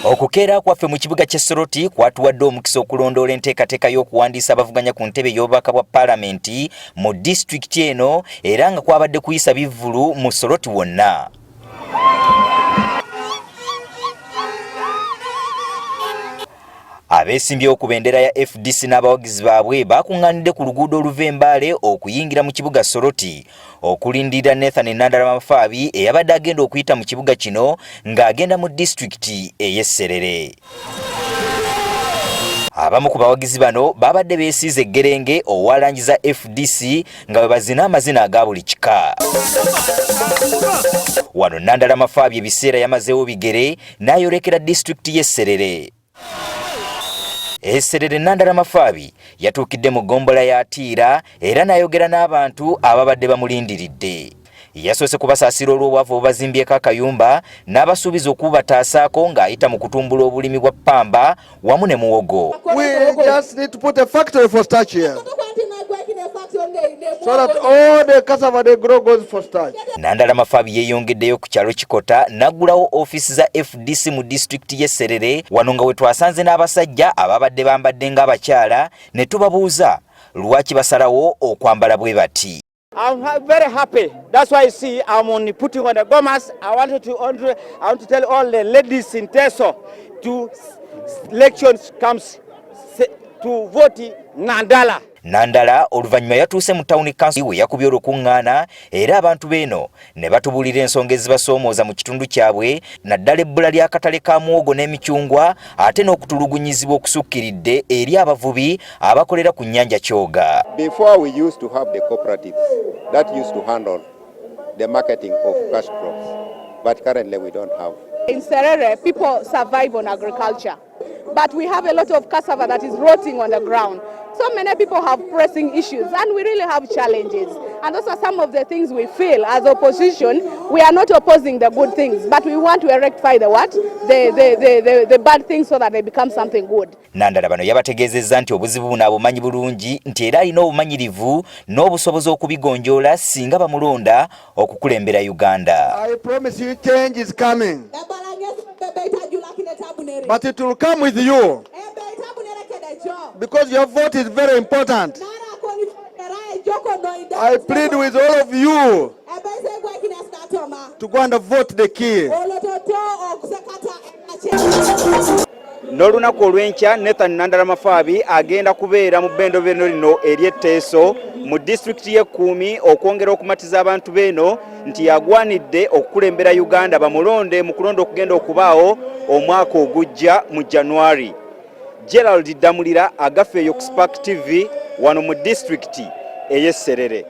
Okukeera kwaffe mu kibuga kye Soroti kwatuwadde omukisa okulondoola enteekateeka y'okuwandiisa abavuganya ku ntebe y'obubaka bwa paalamenti mu disitulikiti eno era nga kwabadde kuyisa bivvulu mu Soroti wonna. Abeesimbyewo ku bendera ya FDC n'abawagizi baabwe bakuŋŋaanidde ku luguudo oluva Mbale okuyingira mu kibuga Soroti okulindirira Nathan Nandala Mafabi eyabadde agenda okuyita mu kibuga kino ng'agenda mu disitulikiti ey'e Serere. Abamu ku bawagizi bano babadde beesiize eggerenge owalangi za FDC nga bwe bazina amazina aga buli kika. Wano Nandala Mafabi ebiseera yamazeewo bigere n'ayolekera disitulikiti y'e Serere. Serere Nandala Mafabi yatuukidde mu gombola ya Atiira era n'ayogera n'abantu ababadde bamulindiridde. Yasoose kubasaasira olw'obwavu obubazimbyeko akayumba n'abasuubiza okubatasaako ng'ayita mu kutumbula obulimi bwa ppamba wamu ne muwogo. We just need to put a factory for starch here. So that all the cassava they grow goes for starch. Nandala Mafabi yeeyongeddeyo ku kyalo Kikota n'aggulawo ofiisi za FDC mu disitulikiti y'e Serere wano nga we twasanze n'abasajja ababadde bambadde ng'abakyala ne tubabuuza lwaki basalawo okwambala bwe bati. I'm very happy. That's why you see I'm only putting on the gomas. I want to tell all the ladies in Teso to elections comes to vote Nandala. Nandala oluvannyuma yatuuse mu tawuni kanso we yakubye olukuŋŋaana era abantu beeno ne batubuulira ensonga ezibasoomooza mu kitundu kyabwe naddala ebbula ly'akatale ka muwogo n'emicungwa ate n'okutulugunyizibwa okusukkiridde eri abavubi abakolera ku nnyanja Kyoga. Before we used to have the cooperatives that used to handle the marketing of cash crops, but currently we don't have. In Serere, people survive on agriculture, but we have a lot of cassava that is rotting on the ground. So many people have pressing issues and we really have challenges. And those are some of the things we feel as opposition. We are not opposing the good things, but we want to rectify the what? The bad things so that they become something good. Nandala bano yabategeezezza nti obuzibu buno abumanyi bulungi nti era alina obumanyirivu n'obusobozi okubigonjoola singa bamulonda okukulembera Uganda. I promise you change is coming. But it will come with you. Because your vote is very important. I plead with all of you to go and vote the key. N'olunaku olw'enkya Nathan Nandala Mafabi agenda kubeera mu bbendo beno lino ery'e Teso mu disitulikiti y'e okwongera okumatiza abantu beeno nti yagwanidde okukulembera Uganda bamulonde mu kulonda okugenda okubaawo omwaka ogujja mu January. Gerald Damulira agafeeyo ku Spark TV wano mu disitulikiti ey'e Serere.